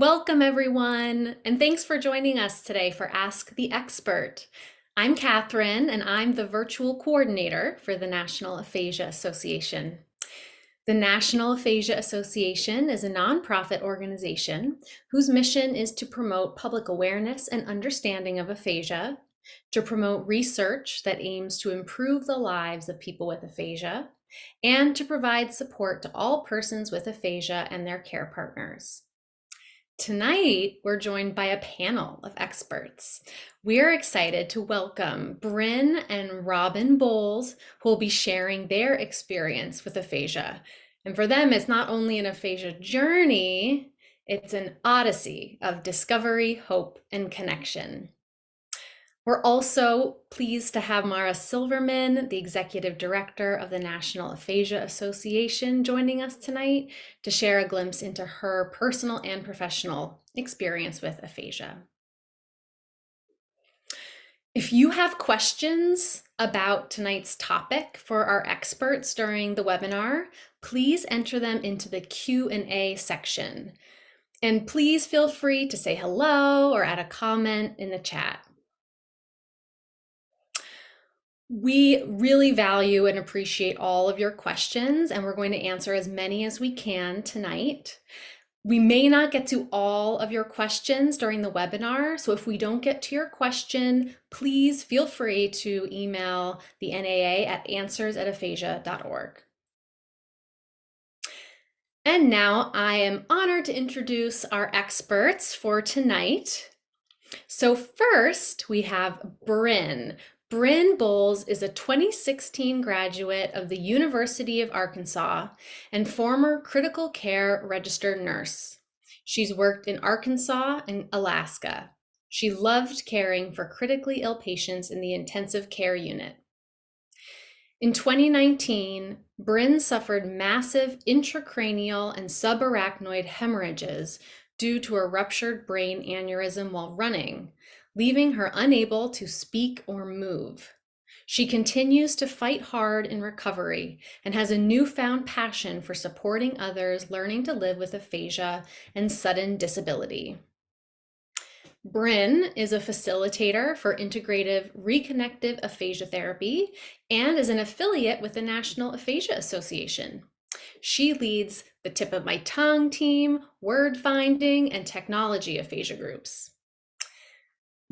Welcome, everyone, and thanks for joining us today for Ask the Expert. I'm Catherine, and I'm the virtual coordinator for the National Aphasia Association. The National Aphasia Association is a nonprofit organization whose mission is to promote public awareness and understanding of aphasia, to promote research that aims to improve the lives of people with aphasia, and to provide support to all persons with aphasia and their care partners. Tonight, we're joined by a panel of experts. We're excited to welcome Bryn and Robyn Bowles, who will be sharing their experience with aphasia. And for them, it's not only an aphasia journey, it's an odyssey of discovery, hope, and connection. We're also pleased to have Maura Silverman, the Executive Director of the National Aphasia Association, joining us tonight to share a glimpse into her personal and professional experience with aphasia. If you have questions about tonight's topic for our experts during the webinar, please enter them into the Q&A section. And please feel free to say hello or add a comment in the chat. We really value and appreciate all of your questions, and we're going to answer as many as we can tonight. We may not get to all of your questions during the webinar, so if we don't get to your question, please feel free to email the NAA at answers@aphasia.org. And now I am honored to introduce our experts for tonight. So first we have Bryn. Bryn Bowles is a 2016 graduate of the University of Arkansas and former critical care registered nurse. She's worked in Arkansas and Alaska. She loved caring for critically ill patients in the intensive care unit. In 2019, Bryn suffered massive intracranial and subarachnoid hemorrhages due to a ruptured brain aneurysm while running, leaving her unable to speak or move. She continues to fight hard in recovery and has a newfound passion for supporting others learning to live with aphasia and sudden disability. Bryn is a facilitator for integrative reconnective aphasia therapy and is an affiliate with the National Aphasia Association. She leads the Tip of My Tongue team, word finding, and technology aphasia groups.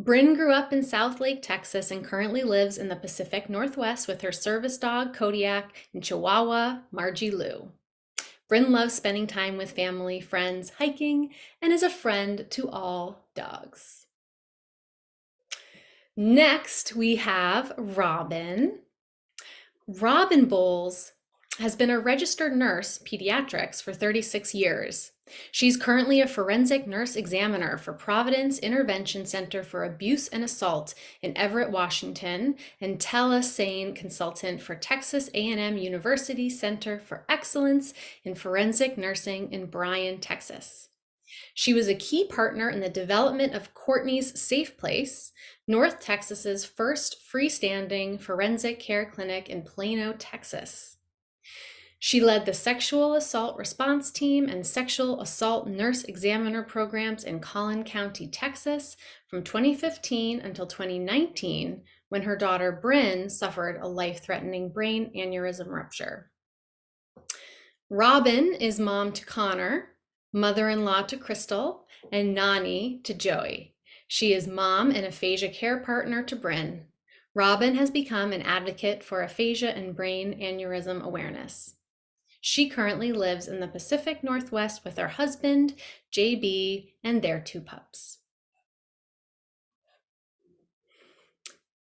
Bryn grew up in South Lake, Texas, and currently lives in the Pacific Northwest with her service dog, Kodiak, and Chihuahua, Margie Lou. Bryn loves spending time with family, friends, hiking, and is a friend to all dogs. Next, we have Robyn. Robyn Bowles has been a registered nurse, pediatrics, for 36 years. She's currently a forensic nurse examiner for Providence Intervention Center for Abuse and Assault in Everett, Washington, and telesane consultant for Texas A&M University Center for Excellence in Forensic Nursing in Bryan, Texas. She was a key partner in the development of Courtney's Safe Place, North Texas's first freestanding forensic care clinic in Plano, Texas. She led the sexual assault response team and sexual assault nurse examiner programs in Collin County, Texas from 2015 until 2019, when her daughter Bryn suffered a life-threatening brain aneurysm rupture. Robyn is mom to Connor, mother-in-law to Crystal, and nanny to Joey. She is mom and aphasia care partner to Bryn. Robyn has become an advocate for aphasia and brain aneurysm awareness. She currently lives in the Pacific Northwest with her husband, JB, and their 2 pups.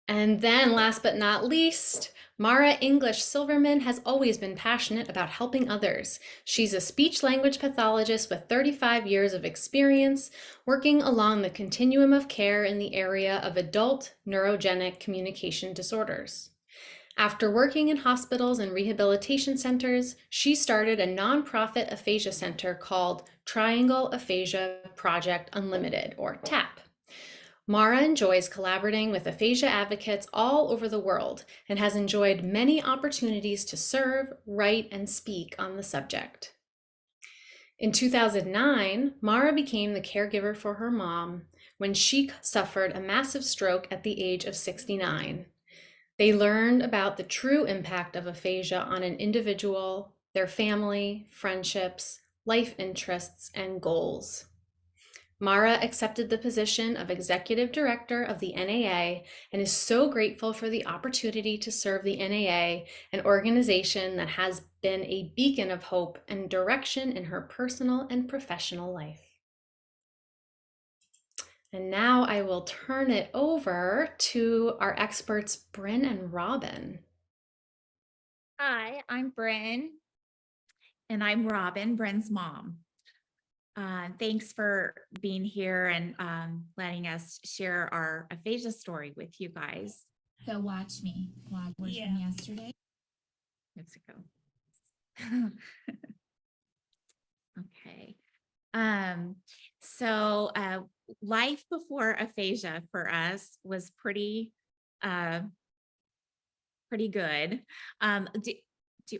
And then last but not least, Maura Silverman has always been passionate about helping others. She's a speech-language pathologist with 35 years of experience working along the continuum of care in the area of adult neurogenic communication disorders. After working in hospitals and rehabilitation centers, she started a nonprofit aphasia center called Triangle Aphasia Project Unlimited, or TAP. Maura enjoys collaborating with aphasia advocates all over the world and has enjoyed many opportunities to serve, write, and speak on the subject. In 2009, Maura became the caregiver for her mom when she suffered a massive stroke at the age of 69. They learned about the true impact of aphasia on an individual, their family, friendships, life interests, and goals. Maura accepted the position of executive director of the NAA and is so grateful for the opportunity to serve the NAA, an organization that has been a beacon of hope and direction in her personal and professional life. And now I will turn it over to our experts, Bryn and Robyn. Hi, I'm Brin. And I'm Robyn, Brin's mom. Thanks for being here and letting us share our aphasia story with you guys. So watch me. Vlog from yesterday. Mexico. Okay. So life before aphasia for us was pretty good.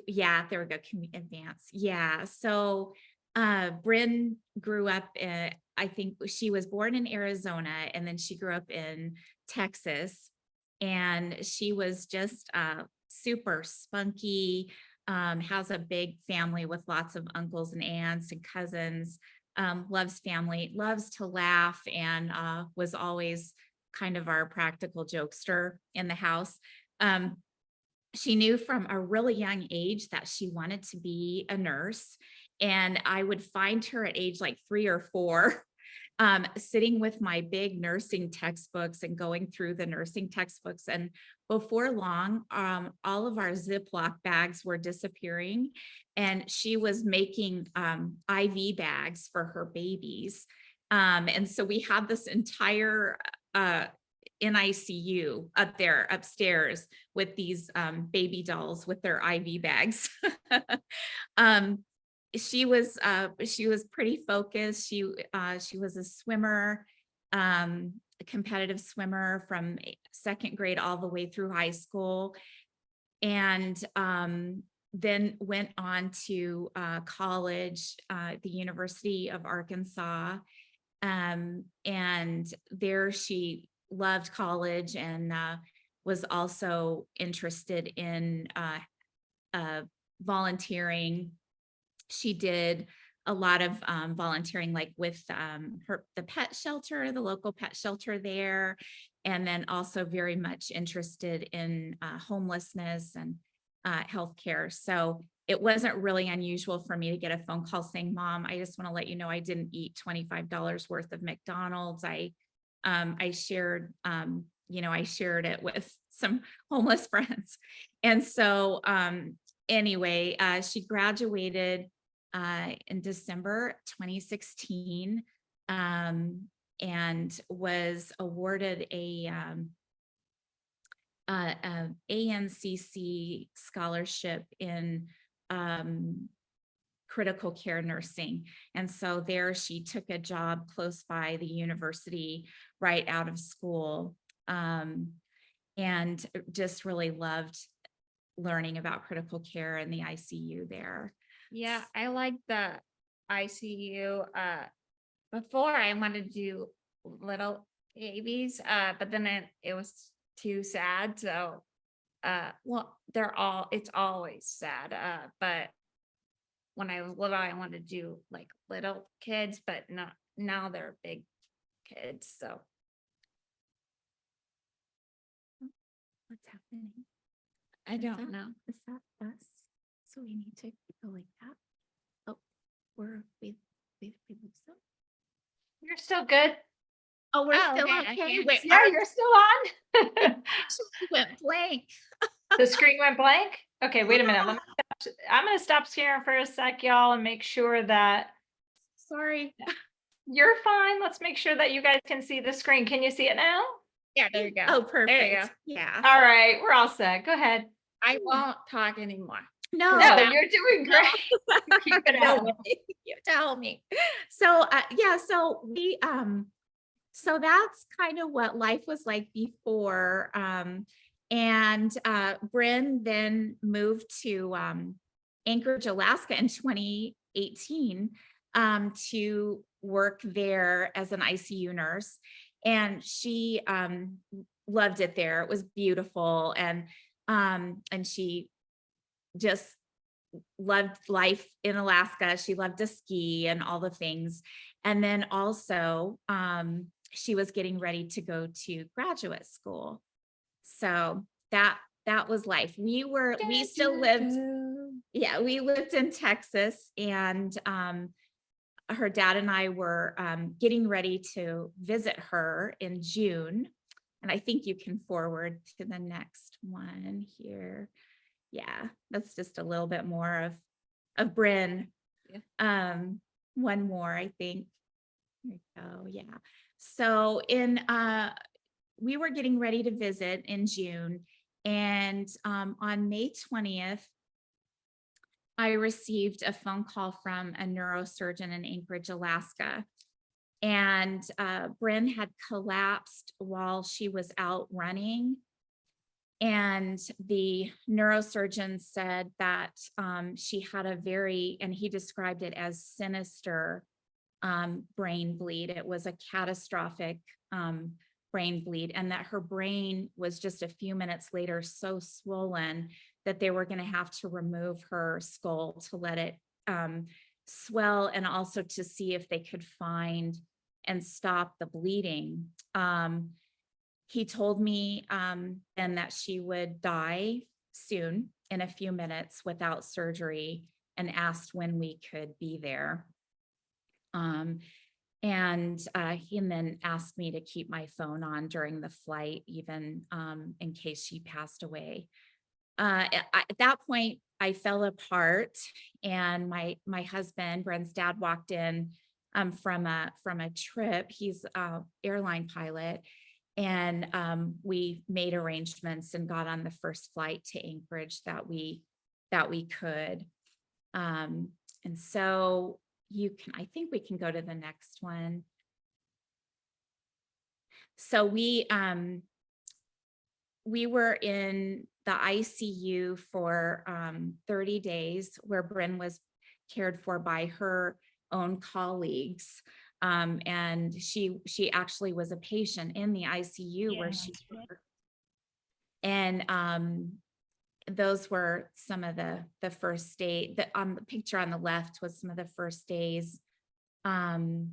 Yeah, there we go. Can we advance? Yeah. So Bryn grew up I think she was born in Arizona and then she grew up in Texas. And she was just super spunky, has a big family with lots of uncles and aunts and cousins, loves family, loves to laugh, and was always kind of our practical jokester in the house. She knew from a really young age that she wanted to be a nurse. And I would find her at age like 3 or 4, sitting with my big nursing textbooks and going through the nursing textbooks. And before long, all of our Ziploc bags were disappearing. And she was making IV bags for her babies. And so we had this entire NICU up there upstairs with these baby dolls with their IV bags. She was pretty focused. She was a swimmer, a competitive swimmer from 2nd grade all the way through high school, and then went on to college at the University of Arkansas, and there she loved college and was also interested in volunteering. She did a lot of volunteering, like with the pet shelter, the local pet shelter there, and then also very much interested in homelessness and healthcare. So it wasn't really unusual for me to get a phone call saying, "Mom, I just want to let you know I didn't eat $25 worth of McDonald's. I shared, I shared it with some homeless friends." And so anyway, she graduated in December 2016 and was awarded a ANCC scholarship in critical care nursing. And so there she took a job close by the university right out of school, and just really loved learning about critical care and the ICU there. Yeah, I like the ICU. Before I wanted to do little babies, but then it was too sad. So, well, it's always sad. But when I was little, I wanted to do like little kids, but not now they're big kids. So, What's happening? I don't know. Is that us? So we need to go like that. Oh, we lose them. You're still good. Oh, we're Oh, still okay. okay. Wait, Yeah, you're still on. she went blank. The screen went blank. Okay, wait a minute. I'm going to stop sharing for a sec, y'all, and make sure that Sorry. you're fine. Let's make sure that you guys can see the screen. Can you see it now? Yeah, there you go. Oh, perfect. There you go. Yeah. All right, we're all set. Go ahead. I won't talk anymore. No, you're doing great. Keep it No up. way. You tell me. So yeah, so we so that's kind of what life was like before. And Bryn then moved to Anchorage, Alaska in 2018. to work there as an ICU nurse. And she loved it there. It was beautiful. And she just loved life in Alaska. She loved to ski and all the things. And then also, she was getting ready to go to graduate school. So that was life. We still lived, yeah, we lived in Texas, and her dad and I were getting ready to visit her in June. And I think you can forward to the next one here. Yeah, that's just a little bit more of Bryn. Yeah. One more, I think. There we go. Yeah. So we were getting ready to visit in June, and on May 20th, I received a phone call from a neurosurgeon in Anchorage, Alaska. And Bryn had collapsed while she was out running. And the neurosurgeon said that she had and he described it as sinister brain bleed. It was a catastrophic brain bleed, and that her brain was just a few minutes later so swollen that they were going to have to remove her skull to let it swell, and also to see if they could find and stop the bleeding. He told me then that she would die soon, in a few minutes, without surgery, and asked when we could be there. He then asked me to keep my phone on during the flight, even in case she passed away. At that point, I fell apart, and my husband, Bryn's dad, walked in from a trip. He's an airline pilot, and we made arrangements and got on the first flight to Anchorage that we could. And so I think we can go to the next one. So we were in the ICU for 30 days, where Bryn was cared for by her own colleagues. And she actually was a patient in the ICU where she worked. And those were some of the first day. The picture on the left was some of the first days in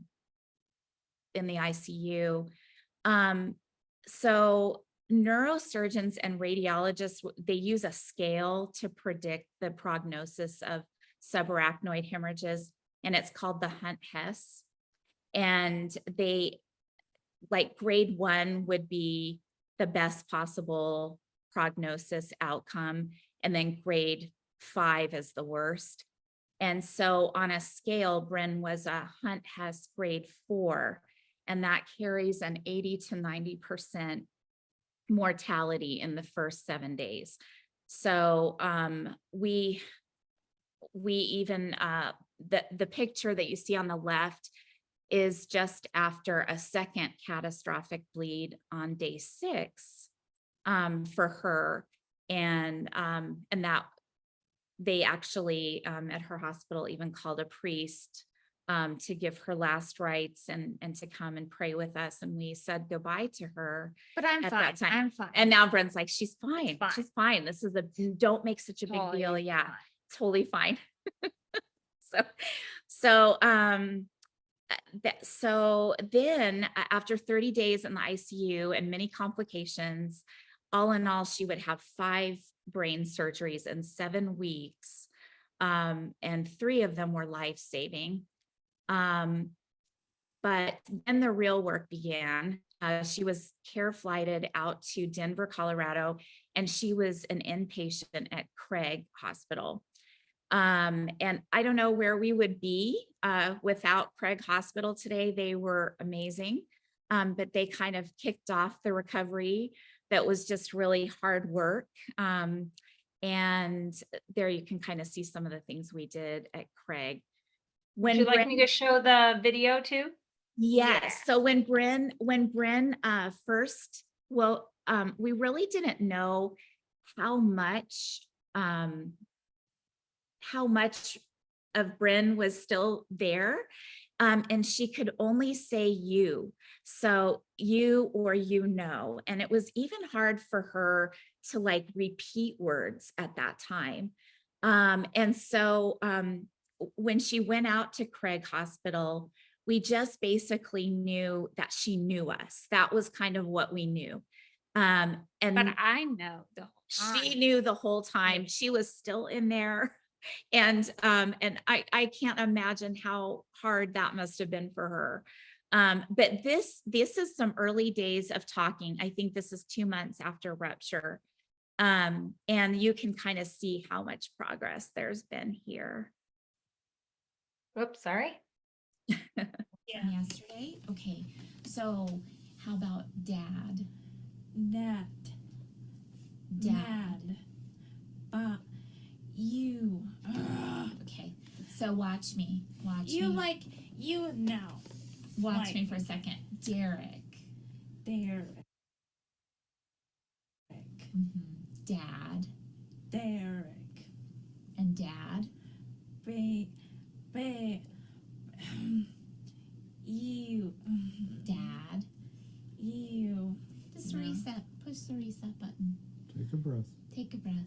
the ICU. So neurosurgeons and radiologists, they use a scale to predict the prognosis of subarachnoid hemorrhages, and it's called the Hunt-Hess. And they, like, grade 1 would be the best possible prognosis outcome, and then grade 5 is the worst. And so on a scale, Bryn was a Hunt-Hess grade 4, and that carries an 80 to 90% mortality in the first 7 days. So we even the picture that you see on the left is just after a second catastrophic bleed on day 6 for her, and that they actually at her hospital even called a priest to give her last rites and to come and pray with us, and we said goodbye to her. But I'm at fine. that time. I'm fine. And now Bryn's like, she's fine. fine. She's fine. This is don't make such a big deal. Totally Yeah, fine. totally fine. So then after 30 days in the ICU and many complications, all in all, she would have 5 brain surgeries in 7 weeks. And 3 of them were life-saving. But then the real work began. She was care flighted out to Denver, Colorado, and she was an inpatient at Craig Hospital. And I don't know where we would be without Craig Hospital today. They were amazing, but they kind of kicked off the recovery that was just really hard work. And there you can kind of see some of the things we did at Craig. Would you like me to show the video too? Yes. Yeah. So when Bryn first, we really didn't know how much of Brin was still there. And she could only say you. So you or you know, and it was even hard for her to like repeat words at that time. And so when she went out to Craig Hospital, we just basically knew that she knew us. That was kind of what we knew. And But I know the whole she time. knew the whole time. She was still in there. And I can't imagine how hard that must have been for her. But this is some early days of talking. I think this is 2 months after rupture. And you can kind of see how much progress there's been here. Oops, sorry. From yesterday? Okay, so how about dad? Dad. Dad. You. Okay, so watch me. Watch You me. like you now. Watch like- me for a second. Derek. There. Dad. Derek. And dad. Be. You. Dad. You. Just No. reset. Push the reset button. Take a breath. Take a breath.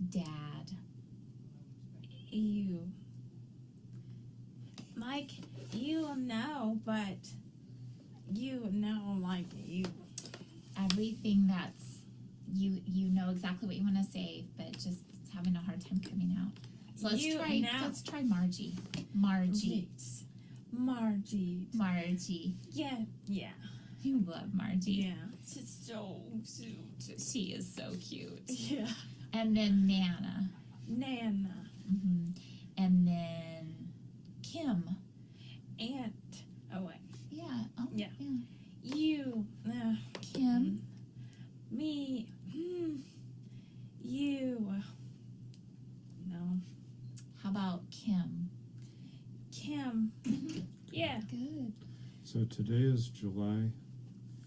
Dad. You. Like you know, but you know like you. Everything that's you know exactly what you want to say, but just it's having a hard time coming out. So You now. let's try Margie. Margie. Yes. Margie. Margie. Yeah. Yeah. You love Margie. Yeah. She's so cute. She is so cute. Yeah. And then Nana. Nana. And then Kim. Aunt. Oh wait. Yeah. Oh, Yeah. You. Kim. Me. You. No. How about Kim? Kim. Yeah. Good. So today is July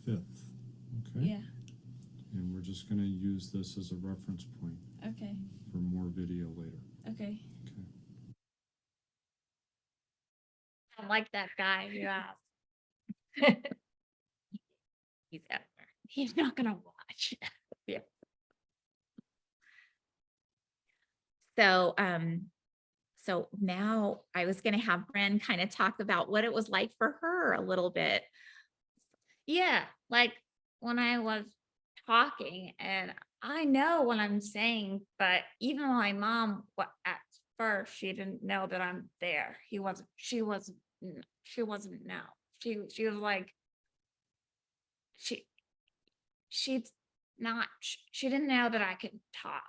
5th, okay? Yeah. And we're just gonna use this as a reference point Okay. for more video later. Okay. Okay. I like that guy you asked. He's out there. He's not gonna watch. Yeah. So now I was going to have Brin kind of talk about what it was like for her a little bit. Yeah, like when I was talking, and I know what I'm saying, but even my mom, at first, she didn't know that I'm there. She wasn't know. She was like, she didn't know that I could talk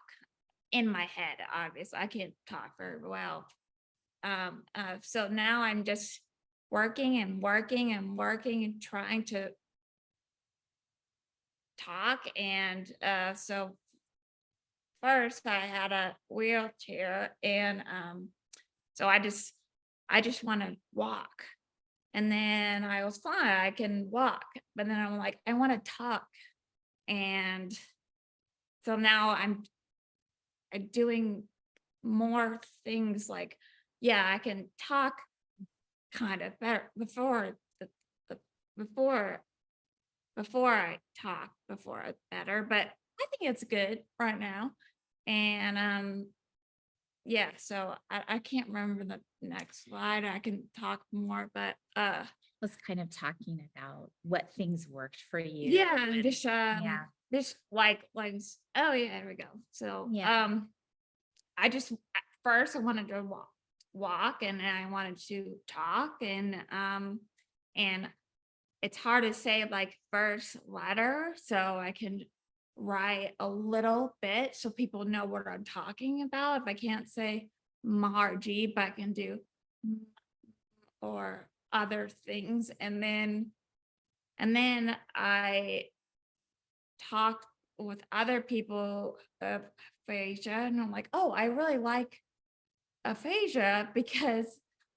in my head. Obviously, I can't talk very well. So now I'm just working and trying to talk. And so first I had a wheelchair, and so I just want to walk. And then I was fine, I can walk, but then I'm like, I want to talk. And so now I'm doing more things like, yeah, I can talk kind of better before I talk better, but I think it's good right now. And yeah, so I can't remember the next slide. I can talk more, but Was kind of talking about what things worked for you. yeah, and- just yeah. this like oh yeah, there we go. So Yeah. I just at first I wanted to walk and then I wanted to talk, and it's hard to say like first letter, so I can write a little bit so people know what I'm talking about. If I can't say Margie, but I can do or other things, and then I talked with other people of aphasia, and I'm like, oh, I really like aphasia because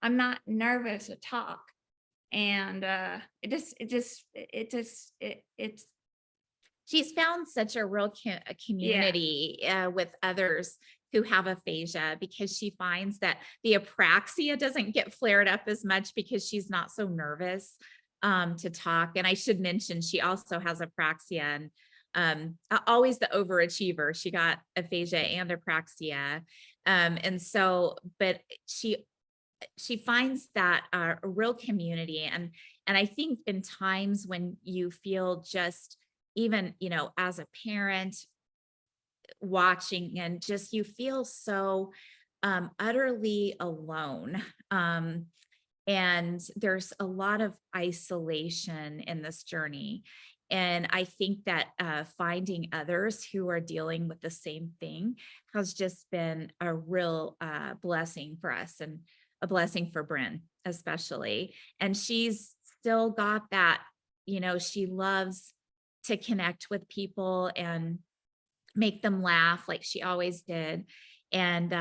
I'm not nervous to talk. And She's found such a real community with others who have aphasia, because she finds that the apraxia doesn't get flared up as much because she's not so nervous to talk. And I should mention, she also has apraxia, and always the overachiever. She got aphasia and apraxia. And so, but she finds that a real community. And I think in times when you feel just, even, as a parent watching, and just, you feel so utterly alone. And there's a lot of isolation in this journey. And I think that finding others who are dealing with the same thing has just been a real blessing for us, and a blessing for Bryn, especially. And she's still got that, she loves to connect with people and make them laugh like she always did. And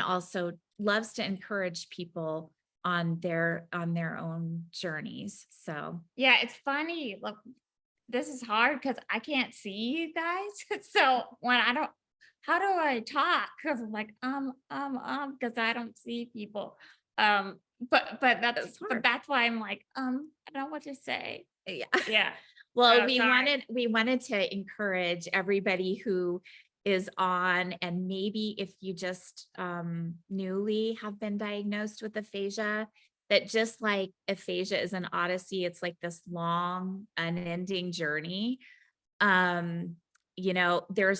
also loves to encourage people on their own journeys. So Yeah, it's funny. Look, this is hard because I can't see you guys. So when I don't, how do I talk? Because I'm like, because I don't see people. But It's hard. that's why I'm like, I don't know what to say. yeah. Yeah. Well, Oh, we sorry. wanted to encourage everybody who is on, and maybe if you just newly have been diagnosed with aphasia, that just like aphasia is an odyssey, it's like this long, unending journey. There's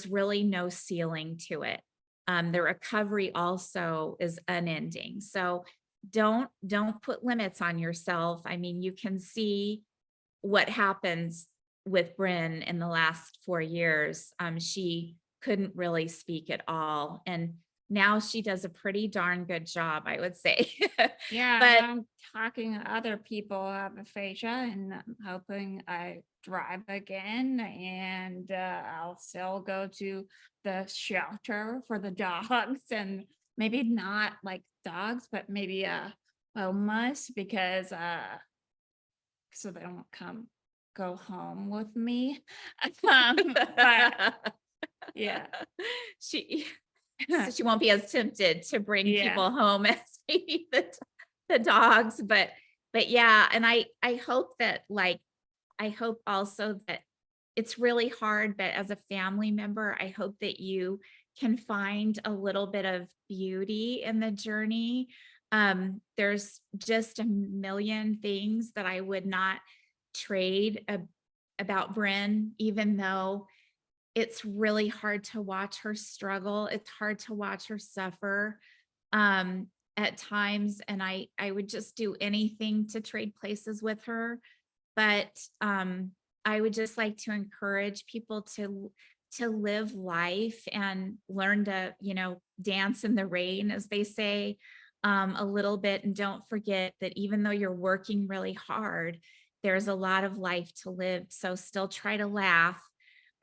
really no ceiling to it. The recovery also is unending. So don't put limits on yourself. I mean, you can see what happens with Bryn in the last 4 years. She couldn't really speak at all. And now she does a pretty darn good job, I would say. Yeah, But I'm talking to other people who have aphasia, and I'm hoping I drive again, and I'll still go to the shelter for the dogs, and maybe not like dogs, but maybe homeless, because so they don't go home with me. But yeah. she so she won't be as tempted to bring Yeah. people home as maybe the dogs. But yeah, and I hope that, like, I hope also that it's really hard, but as a family member, I hope that you can find a little bit of beauty in the journey. There's just a million things that I would not trade about Bryn, even though it's really hard to watch her struggle. It's hard to watch her suffer at times. And I would just do anything to trade places with her. But I would just like to encourage people to live life and learn to, dance in the rain, as they say, a little bit. And don't forget that even though you're working really hard, there's a lot of life to live. So still try to laugh.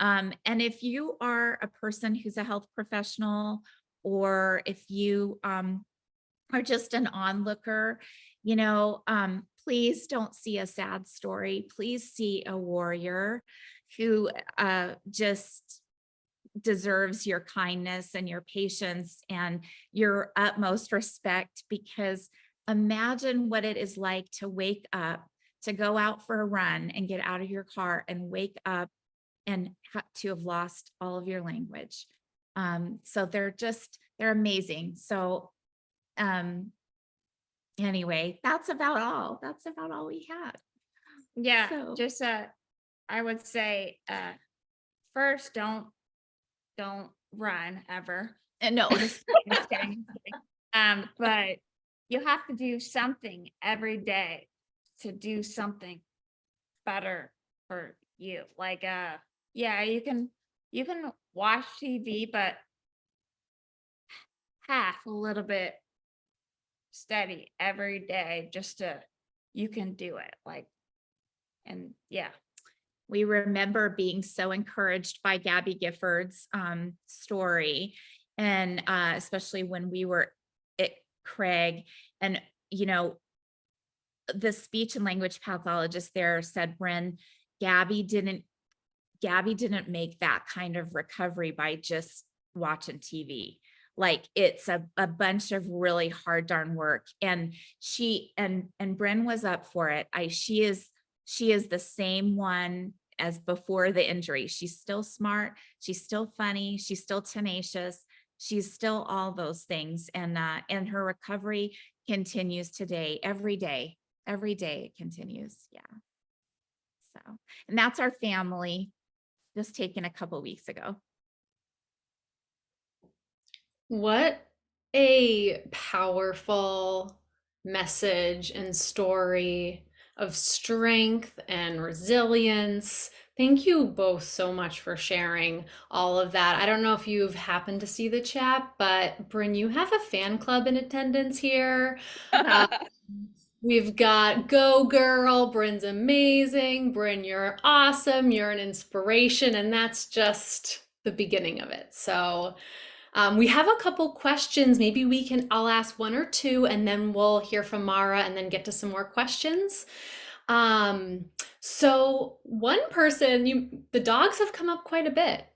And if you are a person who's a health professional, or if you are just an onlooker, please don't see a sad story. Please see a warrior who just deserves your kindness and your patience and your utmost respect. Because imagine what it is like to wake up, to go out for a run and get out of your car and wake up and to have lost all of your language. So they're amazing. So anyway, that's about all we had. Yeah, So- just I would say first, don't run ever. And no, Just kidding. But you have to do something every day to do something better for you. Like yeah, you can watch TV, but half a little bit steady every day, just to, you can do it. Like, and yeah. we remember being so encouraged by Gabby Gifford's story, and especially when we were at Craig, and the speech and language pathologist there said, Bryn, Gabby didn't make that kind of recovery by just watching TV. Like it's a bunch of really hard darn work. And Bryn was up for it. She is the same one as before the injury. She's still smart. She's still funny. She's still tenacious. She's still all those things. And her recovery continues today, every day it continues. Yeah. So, and that's our family, just taken a couple weeks ago. What a powerful message and story of strength and resilience. Thank you both so much for sharing all of that. I don't know if you've happened to see the chat, but Bryn, you have a fan club in attendance here. We've got Go Girl, Bryn's amazing, Bryn, you're awesome, you're an inspiration, and that's just the beginning of it. So we have a couple questions. Maybe I'll ask one or two, and then we'll hear from Maura and then get to some more questions. So one person, the dogs have come up quite a bit.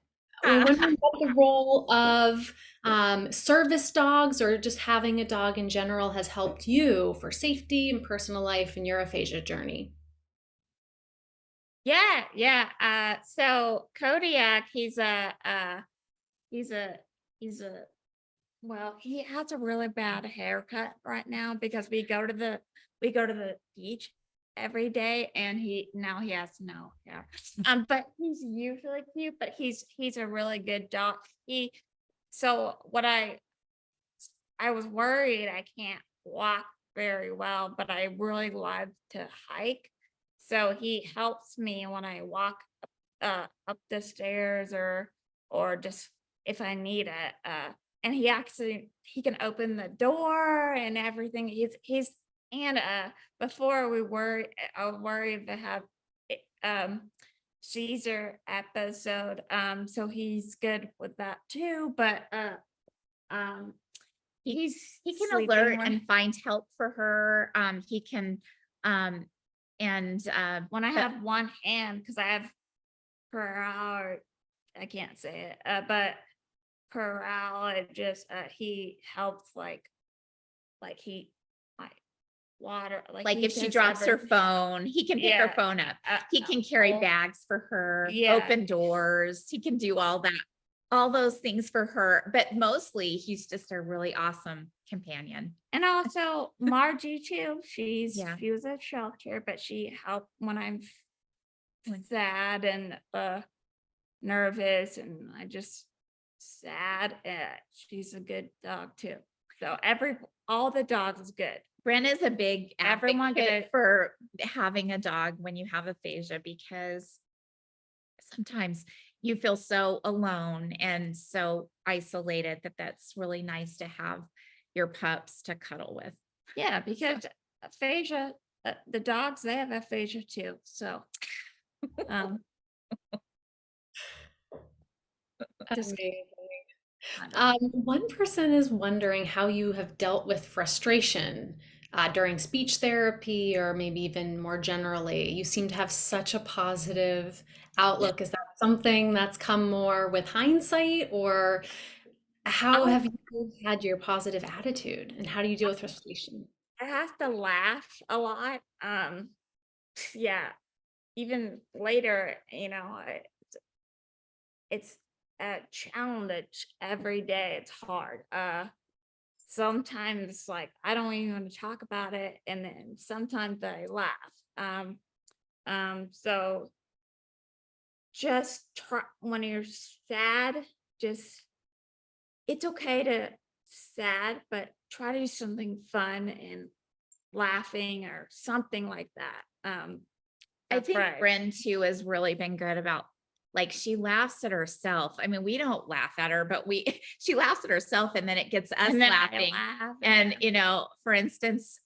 We're wondering what the role of service dogs or just having a dog in general has helped you for safety and personal life in your aphasia journey. Yeah. So Kodiak, well, he has a really bad haircut right now because we go to the beach every day, and now he has no hair. But he's usually cute, but he's a really good dog. So what I was worried I can't walk very well, but I really love to hike. So he helps me when I walk up the stairs or just if I need it. And he can open the door and everything. Before I was worried to have Caesar episode. So he's good with that too. But He can sleeping alert when- and find help for her. He can when I have one hand, because I have I can't say it, but just he helps like he like water like he if she does drops her everything. phone, he can pick her phone up. He can carry all- bags for her, Yeah. open doors. He can do all that, all those things for her. But mostly he's just a really awesome companion. And also Margie too. She was at shelter, but she helped when I'm sad and nervous and I just sad. She's a good dog too. So all the dogs is good. Brin is a big Everyone advocate for having a dog when you have aphasia, because sometimes you feel so alone and so isolated that's really nice to have your pups to cuddle with. Yeah, because aphasia, the dogs, they have aphasia too. So just Amazing. I One person is wondering how you have dealt with frustration during speech therapy or maybe even more generally. You seem to have such a positive outlook. Is that something that's come more with hindsight, or how have you had your positive attitude and how do you deal with frustration? I have to laugh a lot. Yeah, even later, it's a challenge every day. It's hard. Sometimes like I don't even want to talk about it, and then sometimes I laugh. So just try when you're sad, it's okay to sad, but try to do something fun and laughing or something like that. I think right. Brin too has really been good about, like, she laughs at herself. I mean, we don't laugh at her, but she laughs at herself and then it gets us And then I laughing. laugh, And, for instance,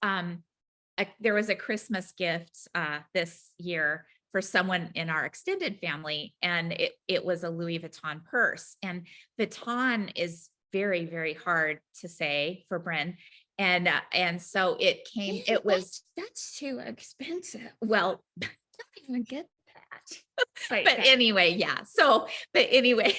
there was a Christmas gift this year for someone in our extended family, and it was a Louis Vuitton purse. And Vuitton is very, very hard to say for Brin. And so it was, that's too expensive. well, Don't even get that. but anyway, yeah. So, but anyway,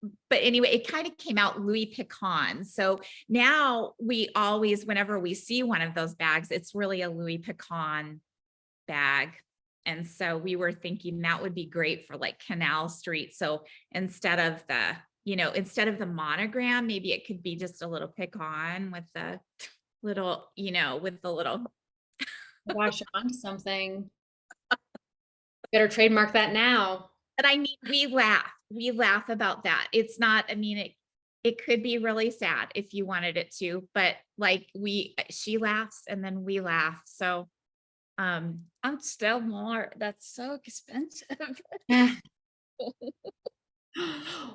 but anyway, it kind of came out Louis Pecan. So now we always, whenever we see one of those bags, it's really a Louis Pecan bag. And so we were thinking that would be great for like Canal Street. So instead of the monogram, maybe it could be just a little pecan with the little, with the little. Gosh, I'm onto something. Better trademark that now. But I mean, we laugh about that. It's not, I mean, it could be really sad if you wanted it to, but like she laughs and then we laugh. So, I'm still more, that's so expensive.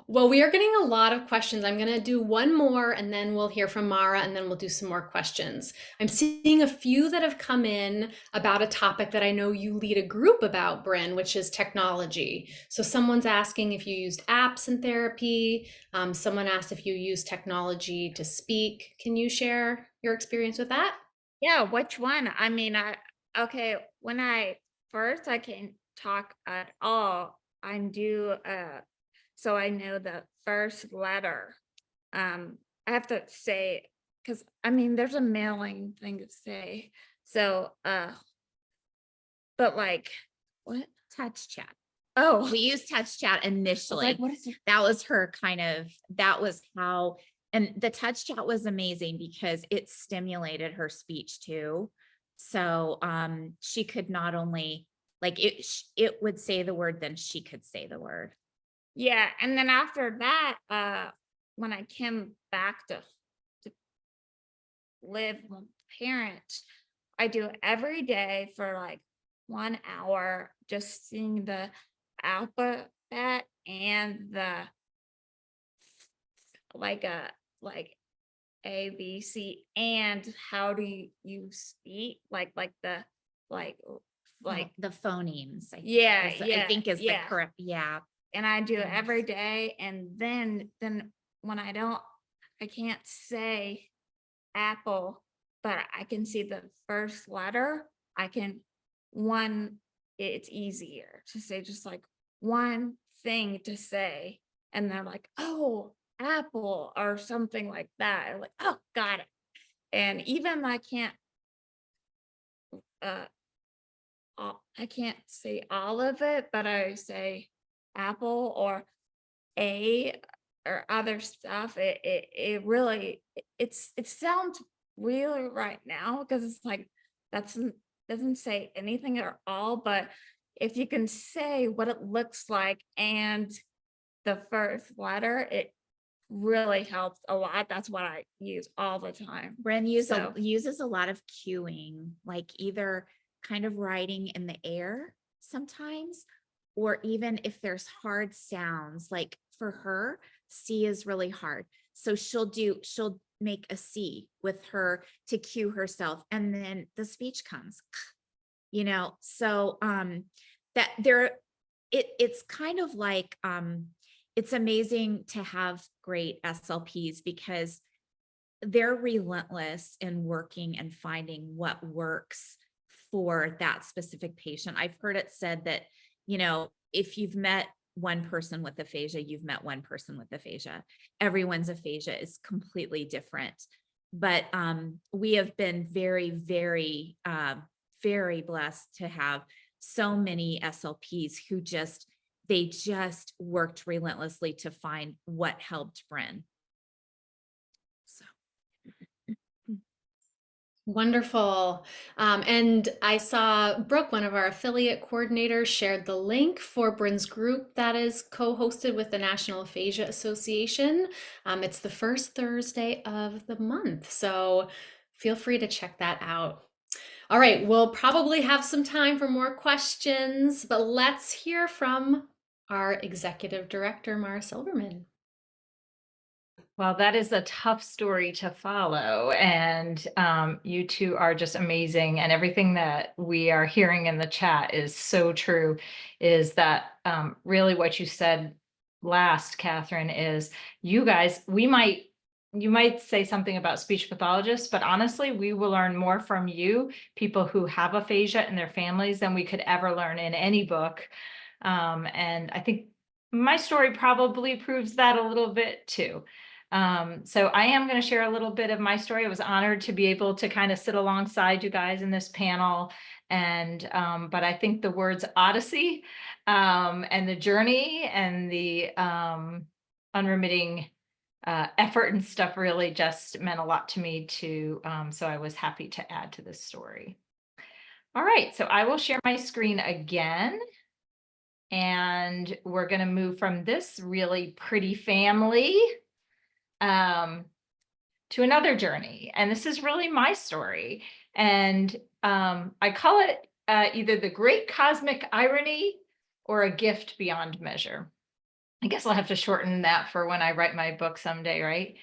Well, we are getting a lot of questions. I'm going to do one more and then we'll hear from Maura and then we'll do some more questions. I'm seeing a few that have come in about a topic that I know you lead a group about, Bryn, which is technology. So someone's asking if you used apps in therapy. Someone asked if you use technology to speak. Can you share your experience with that? Yeah, which one? I mean, okay, when I can't talk at all. I do, so I know the first letter. I have to say, because I mean, there's a mailing thing to say. So, but like, what? touch chat. Oh, We used touch chat I was initially. like, what is it? That was her that was how, and the touch chat was amazing because it stimulated her speech too. So she could not only like it would say the word, then she could say the word. Yeah, and then after that, when I came back to live with parents, I do every day for like 1 hour, just seeing the alphabet and the like A, B, C, and how do you speak like the like The phonemes. I think Yeah, is- I yeah, think is the yeah. correct. Yeah. and I do it Yes. every day. And then when I can't say apple, but I can see the first letter. It's easier to say just like one thing to say, and they're like, oh, apple or something like that. I'm like, oh, got it. And even uh I can't say all of it, but I say apple or a or other stuff. It really it sounds weird right now because it's like that's doesn't say anything at all. But if you can say what it looks like and the first letter, it really helps a lot. That's what I use all the time. Bren So- uses a lot of cueing, like either kind of writing in the air sometimes, or even if there's hard sounds, like for her, C is really hard. So she'll make a C with her to cue herself, and then the speech comes, so that it's kind of like it's amazing to have great SLPs because they're relentless in working and finding what works for that specific patient. I've heard it said that, if you've met one person with aphasia, you've met one person with aphasia. Everyone's aphasia is completely different. But we have been very, very, very blessed to have so many SLPs who they just worked relentlessly to find what helped Bryn. So. Wonderful. And I saw Brooke, one of our affiliate coordinators, shared the link for Bryn's group that is co-hosted with the National Aphasia Association. It's the first Thursday of the month, so feel free to check that out. All right, we'll probably have some time for more questions, but let's hear from our executive director, Maura Silverman. Well, that is a tough story to follow, and you two are just amazing. And everything that we are hearing in the chat is so true, is that really what you said last, Catherine, is you guys, you might say something about speech pathologists, but honestly, we will learn more from you, people who have aphasia and their families, than we could ever learn in any book. And I think my story probably proves that a little bit too. So I am going to share a little bit of my story. I was honored to be able to kind of sit alongside you guys in this panel. And, but I think the words Odyssey, and the journey and the, unremitting, effort and stuff really just meant a lot to me too. So I was happy to add to this story. All right, so I will share my screen again. And we're going to move from this really pretty family to another journey. And this is really my story. And I call it either the great cosmic irony or a gift beyond measure. I guess I'll have to shorten that for when I write my book someday, right?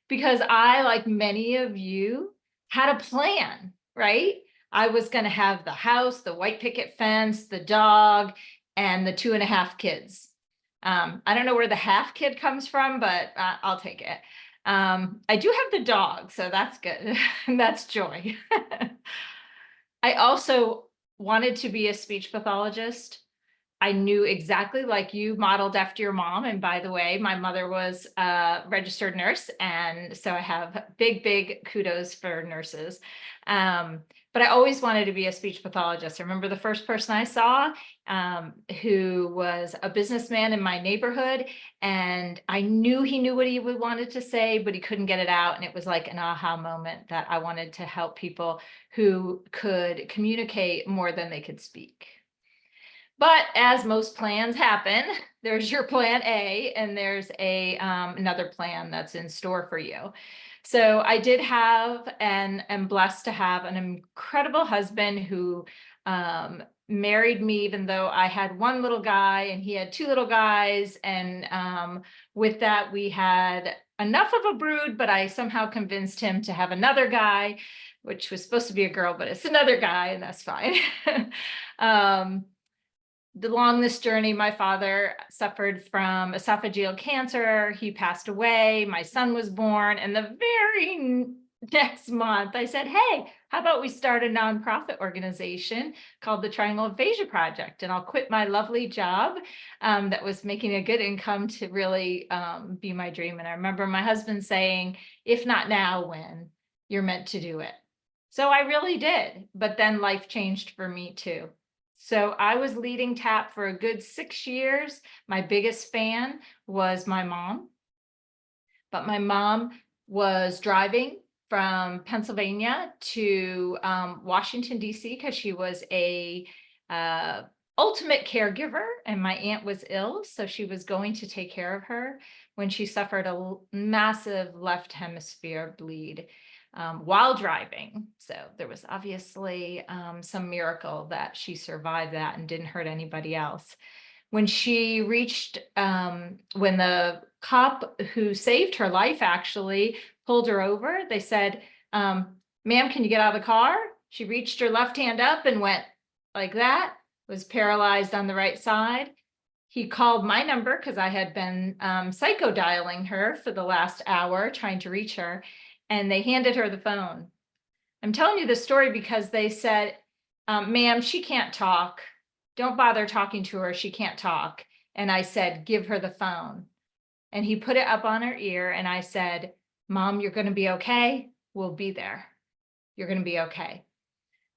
Because I, like many of you, had a plan, right? I was going to have the house, the white picket fence, the dog, and the 2.5 kids. I don't know where the half kid comes from, but I'll take it. I do have the dog, so that's good. That's joy. I also wanted to be a speech pathologist. I knew exactly, like you, modeled after your mom. And by the way, my mother was a registered nurse. And so I have big kudos for nurses. But I always wanted to be a speech pathologist. I remember the first person I saw who was a businessman in my neighborhood. And I knew he knew what he wanted to say, but he couldn't get it out. And it was like an aha moment that I wanted to help people who could communicate more than they could speak. But as most plans happen, there's your plan A, and there's another plan that's in store for you. So I did have and am blessed to have an incredible husband who married me, even though I had one little guy and he had 2 little guys. And with that, we had enough of a brood, but I somehow convinced him to have another guy, which was supposed to be a girl, but it's another guy, and that's fine. Along this journey, my father suffered from esophageal cancer. He passed away. My son was born. And the very next month, I said, hey, how about we start a nonprofit organization called the Triangle Aphasia Project? And I'll quit my lovely job that was making a good income to really be my dream. And I remember my husband saying, if not now, when? You're meant to do it. So I really did. But then life changed for me too. So I was leading TAP for a good 6 years. My biggest fan was my mom. But my mom was driving from Pennsylvania to Washington, D.C. because she was a ultimate caregiver, and my aunt was ill. So she was going to take care of her when she suffered a massive left hemisphere bleed while driving. So there was obviously some miracle that she survived that and didn't hurt anybody else. When she reached, when the cop who saved her life actually pulled her over, they said, ma'am, can you get out of the car? She reached her left hand up and went like that, was paralyzed on the right side. He called my number because I had been psycho dialing her for the last hour trying to reach her. And they handed her the phone. I'm telling you this story because they said, ma'am, she can't talk. Don't bother talking to her. She can't talk. And I said, give her the phone. And he put it up on her ear. And I said, Mom, you're going to be okay. We'll be there. You're going to be okay.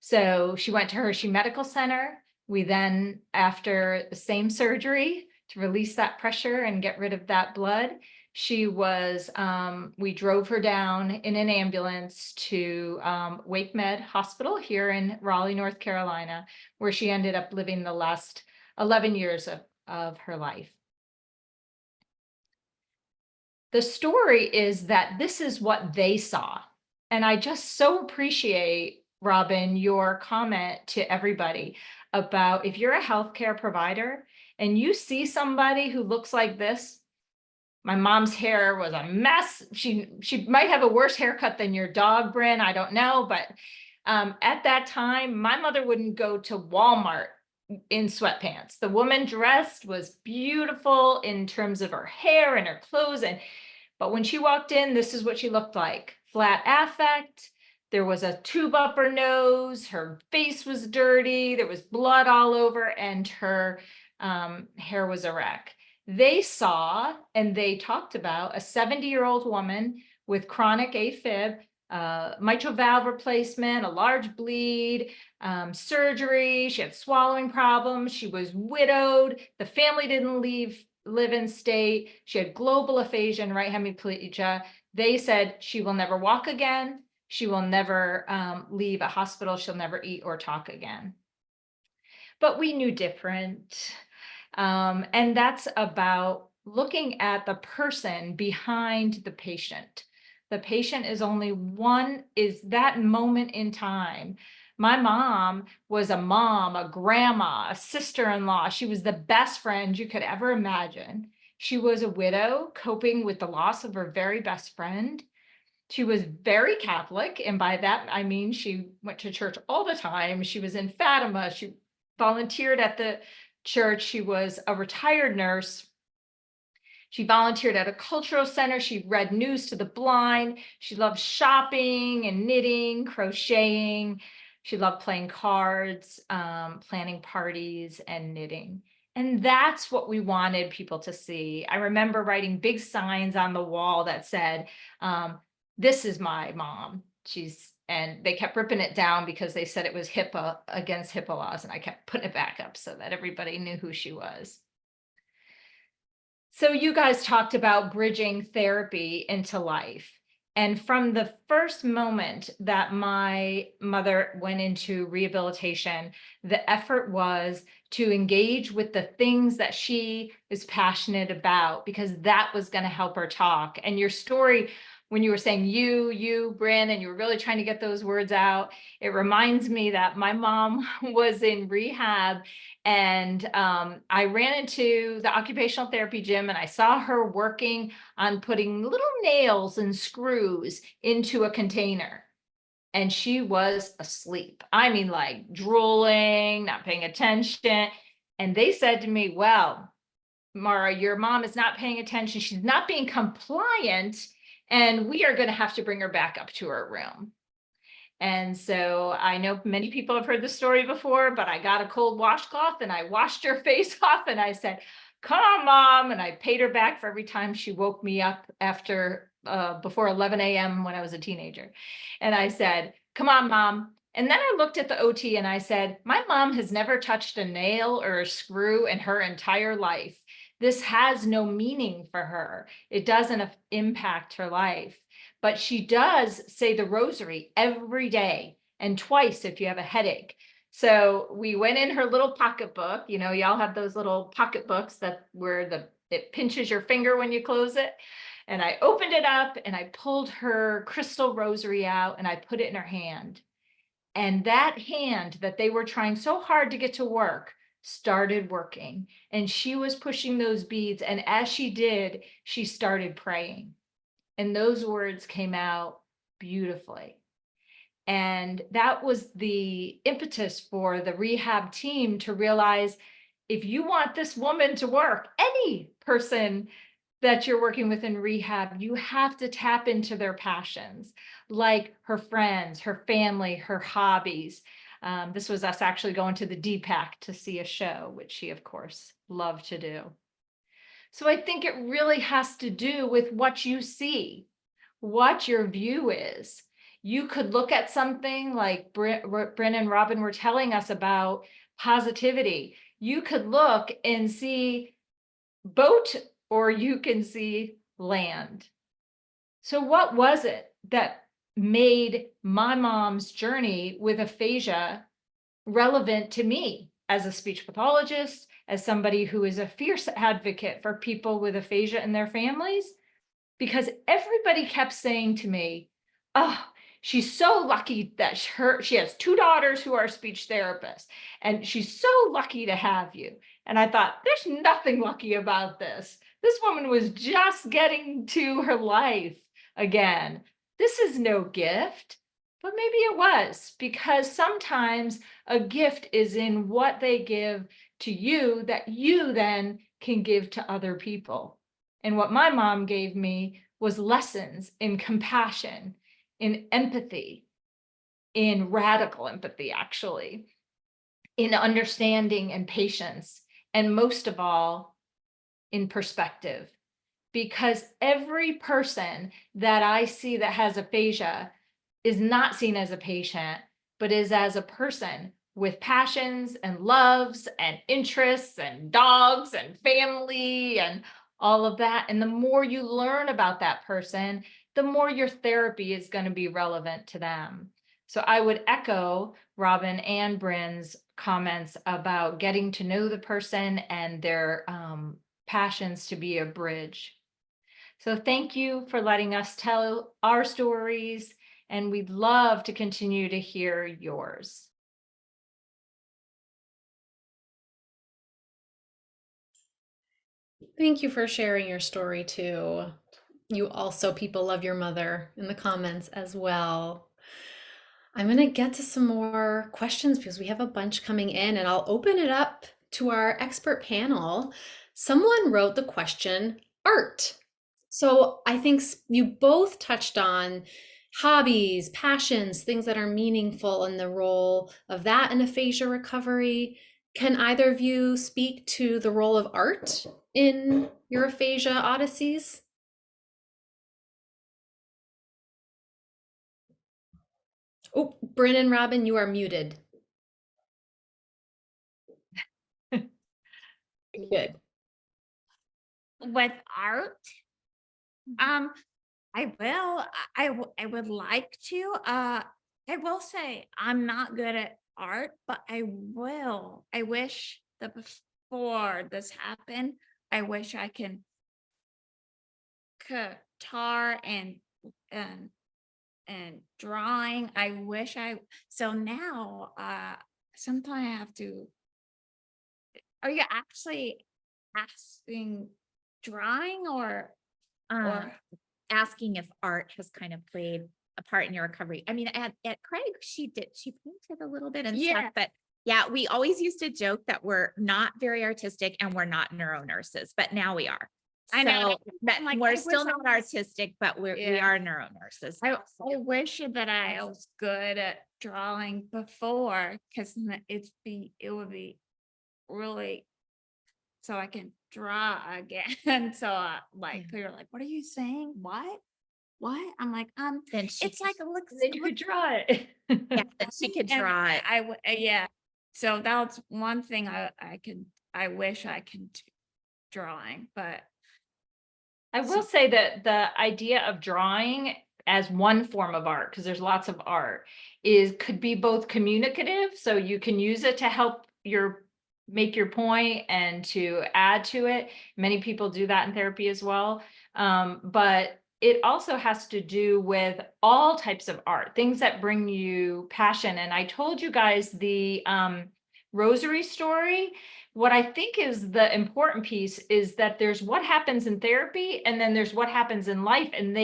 So she went to Hershey Medical Center. We then, after the same surgery to release that pressure and get rid of that blood, she was, we drove her down in an ambulance to Wake Med Hospital here in Raleigh, North Carolina, where she ended up living the last 11 years of her life. The story is that this is what they saw. And I just so appreciate, Robin, your comment to everybody about if you're a healthcare provider and you see somebody who looks like this. My mom's hair was a mess. She might have a worse haircut than your dog, Brin. I don't know. But at that time, my mother wouldn't go to Walmart in sweatpants. The woman dressed was beautiful in terms of her hair and her clothes. But when she walked in, this is what she looked like. Flat affect. There was a tube up her nose. Her face was dirty. There was blood all over, and her hair was a wreck. They saw and they talked about a 70-year-old woman with chronic AFib, mitral valve replacement, a large bleed, surgery. She had swallowing problems. She was widowed. The family didn't live in state. She had global aphasia and right hemiplegia. They said she will never walk again. She will never leave a hospital. She'll never eat or talk again. But we knew different. And that's about looking at the person behind the patient. The patient is only one, is that moment in time. My mom was a mom, a grandma, a sister-in-law. She was the best friend you could ever imagine. She was a widow coping with the loss of her very best friend. She was very Catholic, and by that I mean she went to church all the time. She was in Fatima. She volunteered at the church. She was a retired nurse. She volunteered at a cultural center. She read news to the blind. She loved shopping and knitting, crocheting. She loved playing cards, planning parties, and knitting. And that's what we wanted people to see. I remember writing big signs on the wall that said, this is my mom. And they kept ripping it down because they said it was against HIPAA laws. And I kept putting it back up so that everybody knew who she was. So you guys talked about bridging therapy into life. And from the first moment that my mother went into rehabilitation, the effort was to engage with the things that she is passionate about, because that was going to help her talk. And your story, when you were saying you, Brin, and you were really trying to get those words out, it reminds me that my mom was in rehab, and I ran into the occupational therapy gym and I saw her working on putting little nails and screws into a container. And she was asleep. I mean, like drooling, not paying attention. And they said to me, well, Maura, your mom is not paying attention. She's not being compliant. And we are going to have to bring her back up to her room. And so I know many people have heard the story before, but I got a cold washcloth and I washed her face off and I said, come on, Mom. And I paid her back for every time she woke me up before 11 a.m. when I was a teenager. And I said, come on, Mom. And then I looked at the OT and I said, my mom has never touched a nail or a screw in her entire life. This has no meaning for her. It doesn't impact her life. But she does say the rosary every day and twice if you have a headache. So we went in her little pocketbook. You know, y'all have those little pocketbooks where it pinches your finger when you close it. And I opened it up and I pulled her crystal rosary out and I put it in her hand. And that hand that they were trying so hard to get to work started working. And she was pushing those beads. And as she did, she started praying. And those words came out beautifully. And that was the impetus for the rehab team to realize, if you want this woman to work, any person that you're working with in rehab, you have to tap into their passions, like her friends, her family, her hobbies. This was us actually going to the DPAC to see a show, which she, of course, loved to do. So I think it really has to do with what you see, what your view is. You could look at something like Bryn and Robyn were telling us about positivity. You could look and see boat, or you can see land. So what was it that made my mom's journey with aphasia relevant to me as a speech pathologist, as somebody who is a fierce advocate for people with aphasia and their families? Because everybody kept saying to me, oh, she's so lucky that she has 2 daughters who are speech therapists, and she's so lucky to have you. And I thought, there's nothing lucky about this. This woman was just getting to her life again. This is no gift. But maybe it was, because sometimes a gift is in what they give to you that you then can give to other people. And what my mom gave me was lessons in compassion, in empathy, in radical empathy, actually, in understanding and patience, and most of all, in perspective, because every person that I see that has aphasia is not seen as a patient, but is as a person with passions and loves and interests and dogs and family and all of that. And the more you learn about that person, the more your therapy is going to be relevant to them. So I would echo Robyn and Bryn's comments about getting to know the person and their passions to be a bridge. So thank you for letting us tell our stories, and we'd love to continue to hear yours. Thank you for sharing your story too. You also, people love your mother in the comments as well. I'm going to get to some more questions because we have a bunch coming in, and I'll open it up to our expert panel. Someone wrote the question, art. So I think you both touched on hobbies, passions, things that are meaningful, and the role of that in aphasia recovery. Can either of you speak to the role of art in your aphasia odysseys? Oh, Bryn and Robyn, you are muted. Good. With art, I would like to. I will say I'm not good at art, but I will. I wish that before this happened, I wish I can guitar and and drawing. I wish I so now sometimes I have to. Are you actually asking drawing or Um, asking if art has kind of played a part in your recovery. I mean, at Craig, she painted a little bit and Yeah. stuff, but yeah, we always used to joke that we're not very artistic and we're not neuro nurses, but now we are. I know. So, but I'm like, I we're wish still I not was- artistic, but we Yeah. are neuro nurses. I wish that I was good at drawing before, because it would be really so I can draw again. So like Yeah. they're like, what are you saying? What? I'm like, Then she it's like it looks And then you could draw it. yeah, then she could and draw it. yeah. So that's one thing I wish I can do drawing, but I will say that the idea of drawing as one form of art, because there's lots of art, could be both communicative, so you can use it to help make your point and to add to it. Many people do that in therapy as well. But it also has to do with all types of art, things that bring you passion. And I told you guys the rosary story. What I think is the important piece is that there's what happens in therapy and then there's what happens in life. And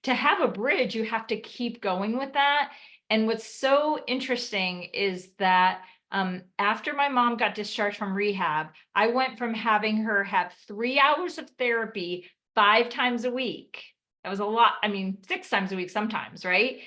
to have a bridge, you have to keep going with that. And what's so interesting is that after my mom got discharged from rehab, I went from having her have 3 hours of therapy 5 times a week. That was a lot. I mean, 6 times a week sometimes, right?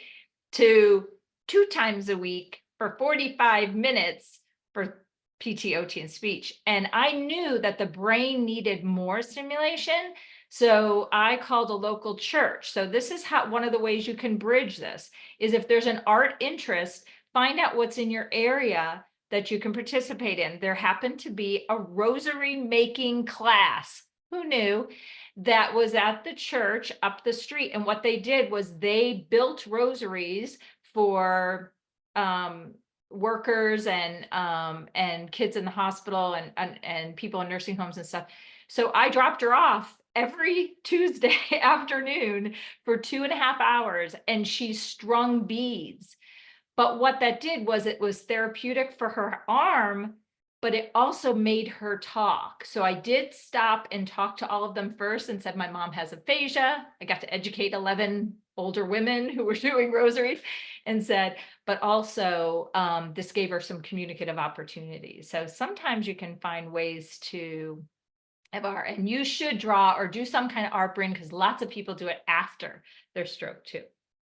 To 2 times a week for 45 minutes for PT, OT, and speech. And I knew that the brain needed more stimulation. So I called a local church. So this is one of the ways you can bridge this is if there's an art interest, find out what's in your area that you can participate in. There happened to be a rosary making class. Who knew? That was at the church up the street. And what they did was they built rosaries for workers and kids in the hospital and people in nursing homes and stuff. So I dropped her off every Tuesday afternoon for 2.5 hours, and she strung beads. But what that did was it was therapeutic for her arm, but it also made her talk. So I did stop and talk to all of them first and said, my mom has aphasia. I got to educate 11 older women who were doing rosaries and said, but also this gave her some communicative opportunities. So sometimes you can find ways to have art, and you should draw or do some kind of art, Bryn, because lots of people do it after their stroke too.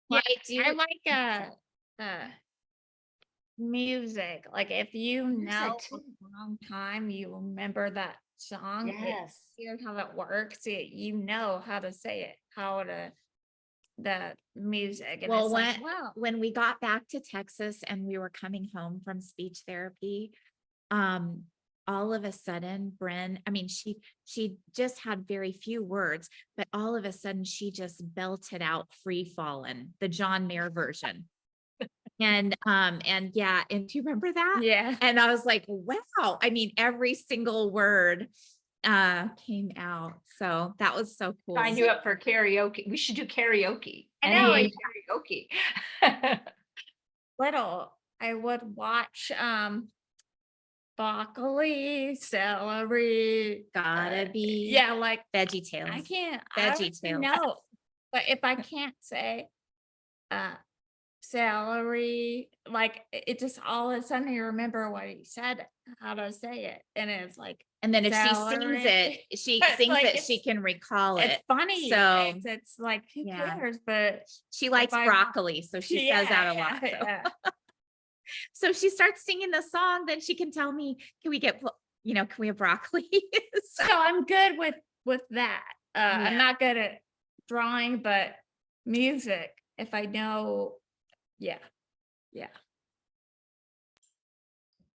Well, I like music. Like if you Music know a too. long time, you remember that song. Yes. Here's how it works. You know how to say it, how to the music, and Well, it's like, wow. when we got back to Texas and we were coming home from speech therapy, um, all of a sudden, Bryn, I mean, she just had very few words, but all of a sudden she just belted out Free Fallin', the John Mayer version. And yeah, and do you remember that? Yeah. And I was like, wow. I mean, every single word came out. So that was so cool. Sign you up for karaoke. We should do karaoke. I know, NBA I- karaoke. Little, I would watch broccoli, celery. Gotta be Yeah, like Veggie Tales. I can't. Veggie I Tales. know, but if I can't say celery, like it just all of a sudden you remember what he said, how to say it, and it's like, And then if she sings celery. it, she It's sings like, it, she can recall it's it. funny. So It's like who yeah. cares? But she likes I- broccoli, so she says that a lot. So. Yeah. So if she starts singing the song, then she can tell me, can we get, can we have broccoli? So I'm good with that. Yeah. I'm not good at drawing, but music, if I know, yeah.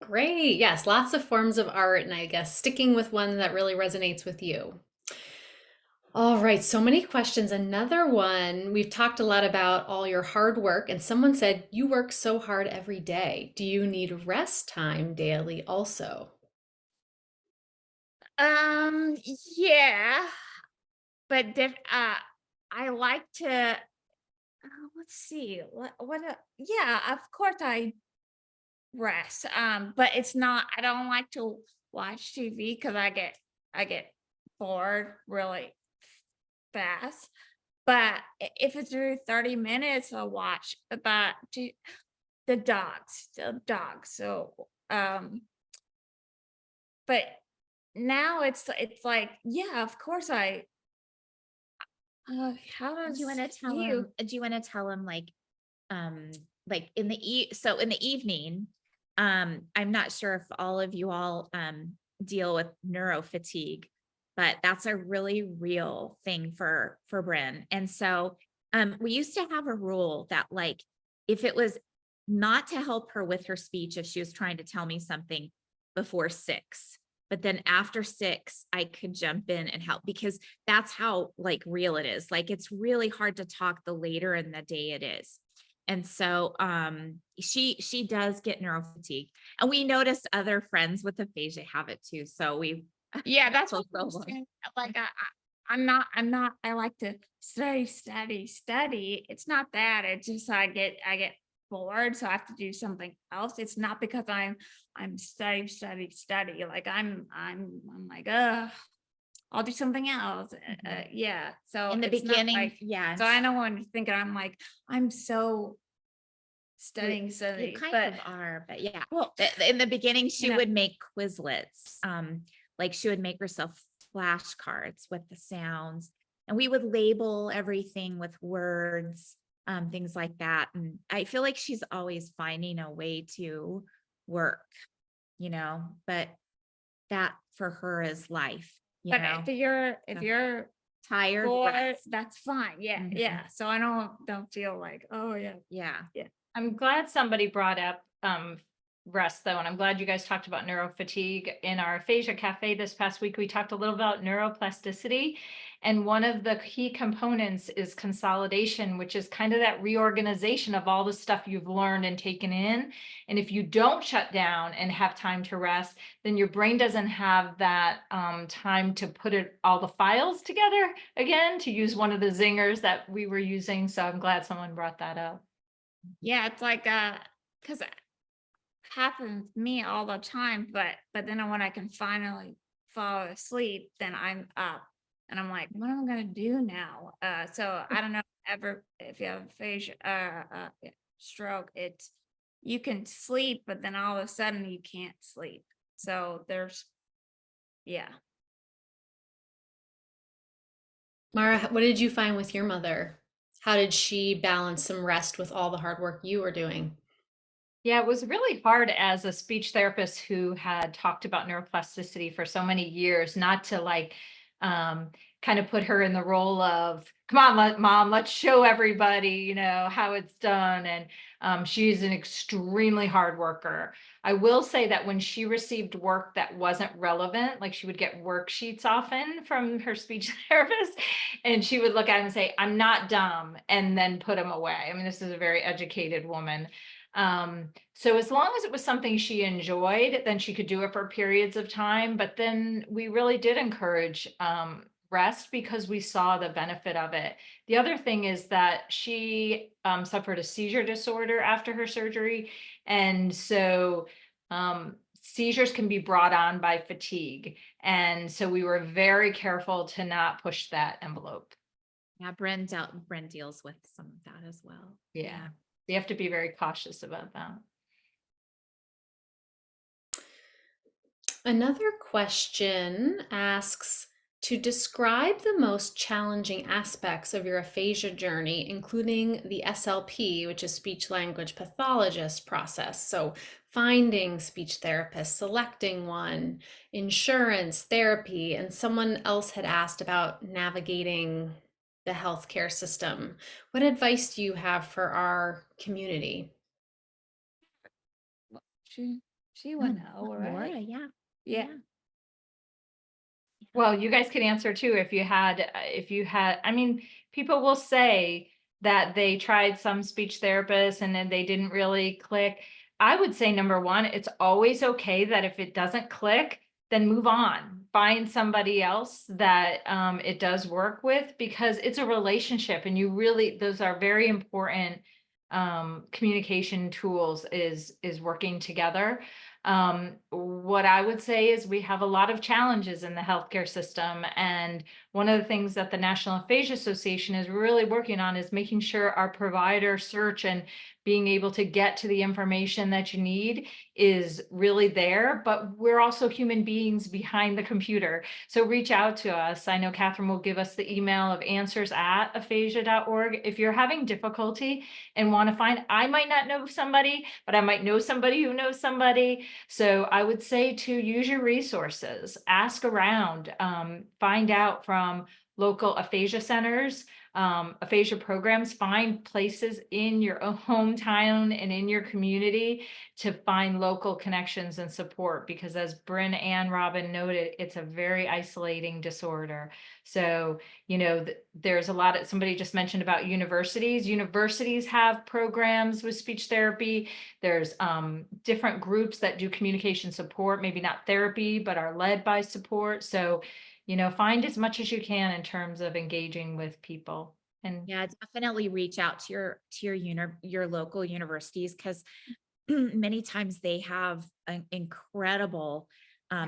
Great. Yes, lots of forms of art, and I guess sticking with one that really resonates with you. All right, so many questions. Another one, we've talked a lot about all your hard work, and someone said you work so hard every day. Do you need rest time daily also? Yeah, but I like to, let's see, yeah, of course I rest. But it's not, I don't like to watch TV because I get bored really fast. But if it's through 30 minutes, I'll watch about the dogs. So, but now it's like, yeah, of course how Do does you want to tell him? Do you want to tell him like in the evening? I'm not sure if all of you all deal with neurofatigue, but that's a really real thing for Bryn. And so we used to have a rule that like if it was not to help her with her speech, if she was trying to tell me something before 6, but then after 6, I could jump in and help because that's how like real it is. Like it's really hard to talk the later in the day it is. And so she does get neurofatigue, and we noticed other friends with aphasia have it too. So we Yeah, that's what so I'm saying. Like I'm not, I like to study. It's not that. It's just I get bored, so I have to do something else. It's not because I'm study. Like I'm like, I'll do something else. Yeah. So in the it's not beginning, like, yeah. so I don't want to think I'm like, I'm so You study, kind but of are, but yeah. Well, in the beginning, she know. would make Quizlets. Like she would make herself flashcards with the sounds, and we would label everything with words, things like that. And I feel like she's always finding a way to work, but that for her is life, but if you're tired, bored, rest. that's fine. Yeah. Mhm. Yeah. So I don't feel like, oh yeah. Yeah. I'm glad somebody brought up rest though, and I'm glad you guys talked about neurofatigue. In our Aphasia Cafe this past week, we talked a little about neuroplasticity, and one of the key components is consolidation, which is kind of that reorganization of all the stuff you've learned and taken in. And if you don't shut down and have time to rest, then your brain doesn't have that time to put all the files together again, to use one of the zingers that we were using. So I'm glad someone brought that up. Yeah. It's like, cause it happens to me all the time, but then when I can finally fall asleep, then I'm up and I'm like, what am I gonna do now? So I don't know if you have aphasia, stroke, you can sleep, but then all of a sudden you can't sleep. So yeah. Maura, what did you find with your mother? How did she balance some rest with all the hard work you were doing? Yeah, it was really hard as a speech therapist who had talked about neuroplasticity for so many years, not to like um, kind of put her in the role of, come on, mom, let's show everybody, how it's done. And she's an extremely hard worker. I will say that when she received work that wasn't relevant, like she would get worksheets often from her speech therapist, and she would look at them and say, I'm not dumb, and then put them away. I mean, this is a very educated woman. So as long as it was something she enjoyed, then she could do it for periods of time. But then we really did encourage rest because we saw the benefit of it. The other thing is that she suffered a seizure disorder after her surgery. And so seizures can be brought on by fatigue. And so we were very careful to not push that envelope. Yeah, Bryn deals with some of that as well. Yeah. You have to be very cautious about that. Another question asks to describe the most challenging aspects of your aphasia journey, including the SLP, which is speech language pathologist process. So finding speech therapists, selecting one, insurance, therapy, and someone else had asked about navigating the healthcare system. What advice do you have for our community? She would know, right? Maura, yeah. Yeah. Well, you guys could answer too if you had, I mean, people will say that they tried some speech therapists and then they didn't really click. I would say number one, it's always okay that if it doesn't click, then move on. Find somebody else that it does work with, because it's a relationship and those are very important communication tools is working together. What I would say is we have a lot of challenges in the healthcare system. And one of the things that the National Aphasia Association is really working on is making sure our provider search and being able to get to the information that you need is really there. But we're also human beings behind the computer. So reach out to us. I know Catherine will give us the email of answers@aphasia.org. If you're having difficulty and want to find, I might not know somebody, but I might know somebody who knows somebody. So I would say to use your resources, ask around, find out from local aphasia centers, aphasia programs, find places in your own hometown and in your community to find local connections and support, because as Bryn and Robyn noted, it's a very isolating disorder. So, there's a lot of, somebody just mentioned about universities. Universities have programs with speech therapy. There's different groups that do communication support, maybe not therapy, but are led by support. So, find as much as you can in terms of engaging with people. And Yeah, definitely reach out to your local universities, because many times they have an incredible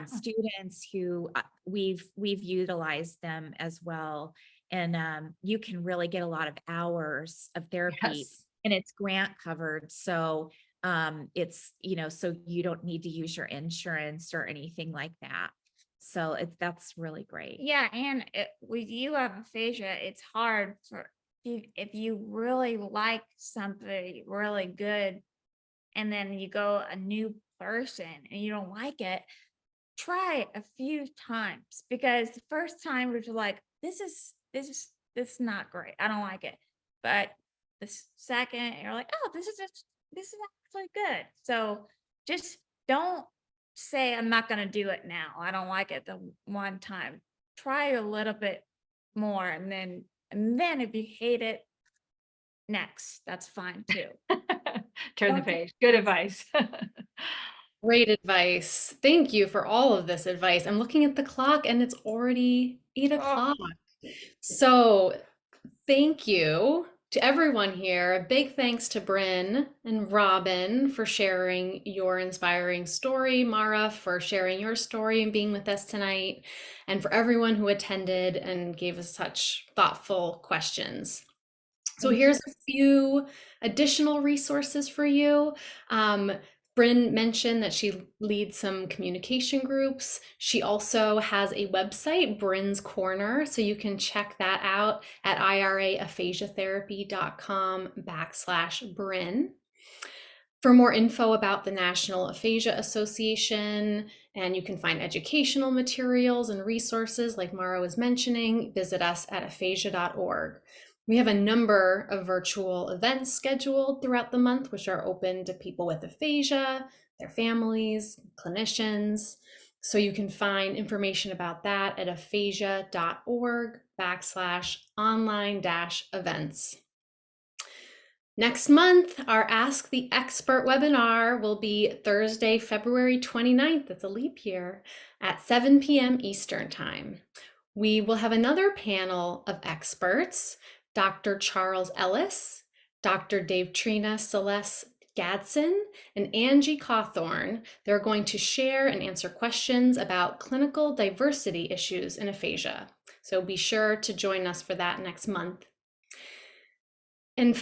students who we've utilized them as well. And you can really get a lot of hours of therapy, yes. and it's grant covered. So it's, so you don't need to use your insurance or anything like that. So that's really great. Yeah, and with you have aphasia, it's hard for if you really like somebody really good, and then you go a new person and you don't like it, try it a few times, because the first time you're just like, this is not great. I don't like it. But the second you're like, oh, this is actually good. So just don't say I'm not gonna do it now. I don't like it the one time. Try a little bit more, and then if you hate it, next, that's fine too. Turn the page. Good advice. Great advice. Thank you for all of this advice. I'm looking at the clock and it's already 8 o'clock. So thank you to everyone here. A big thanks to Bryn and Robyn for sharing your inspiring story, Maura for sharing your story and being with us tonight, and for everyone who attended and gave us such thoughtful questions. So here's a few additional resources for you. Bryn mentioned that she leads some communication groups. She also has a website, Bryn's Corner, so you can check that out at iraphasiatherapy.com/Bryn. For more info about the National Aphasia Association, and you can find educational materials and resources like Maura was mentioning, visit us at aphasia.org. We have a number of virtual events scheduled throughout the month, which are open to people with aphasia, their families, clinicians. So you can find information about that at aphasia.org/online-events. Next month, our Ask the Expert webinar will be Thursday, February 29th, that's a leap year, at 7 p.m. Eastern Time. We will have another panel of experts, Dr. Charles Ellis, Dr. Dave Trina Celeste Gadsden, and Angie Cawthorn. They're going to share and answer questions about clinical diversity issues in aphasia. So be sure to join us for that next month. And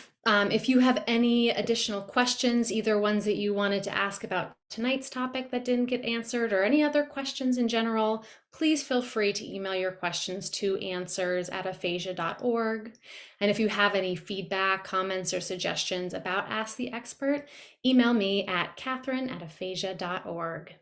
if you have any additional questions, either ones that you wanted to ask about tonight's topic that didn't get answered, or any other questions in general, please feel free to email your questions to answers@aphasia.org. And if you have any feedback, comments, or suggestions about Ask the Expert, email me at catherine@aphasia.org.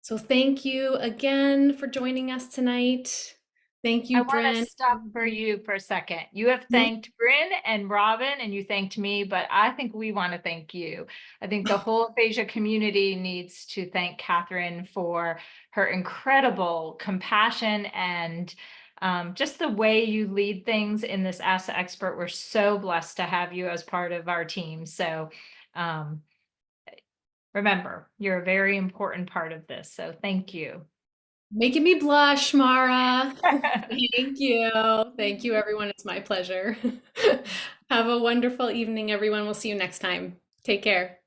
So thank you again for joining us tonight. Thank you, I want Brin. to stop for you for a second. You have thanked Bryn and Robyn, and you thanked me, but I think we want to thank you. I think the whole aphasia community needs to thank Catherine for her incredible compassion and just the way you lead things in this Ask the Expert. We're so blessed to have you as part of our team. So remember, you're a very important part of this. So thank you. Making me blush, Maura. Thank you. Thank you, everyone. It's my pleasure. Have a wonderful evening, everyone. We'll see you next time. Take care.